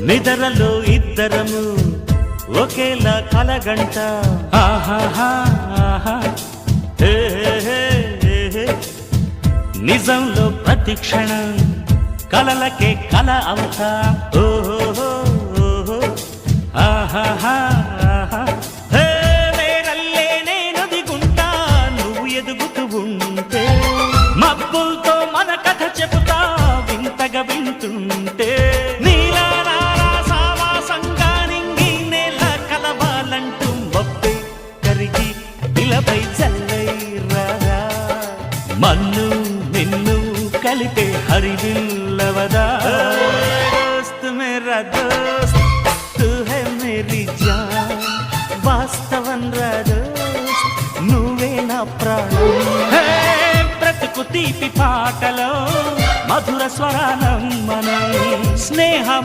నిదరలో ఇద్దరము ఒకేలా కలగంట ఆహాహా ఆహా హే హే హే నిజంలో ప్రతి క్షణం కలలకే కల అవుతా ఓహో ఆహాహా ఆహా హే నేనల్లే నేను దిగుంటా నువ్వు ఎదుగుతూ ఉంటే మబ్బులతో మన కథ చెబుతా వింతగా వింటుంటే నీలా నాలా సావాసంగా నింగి నేల కలవాలంటూ మబ్బే కరిగి ఇలపై చల్లై రారా మన్ను నిన్ను కలిపే హరివిల్లవదా దోస్త్ మేరా దోస్త్ తూ హై మేరీ జాన్ వాస్తవం రా దోస్త్ నువ్వే నా ప్రాణం బ్రతుకు తీపి పాటలో మధుర స్వరానం మనం స్నేహం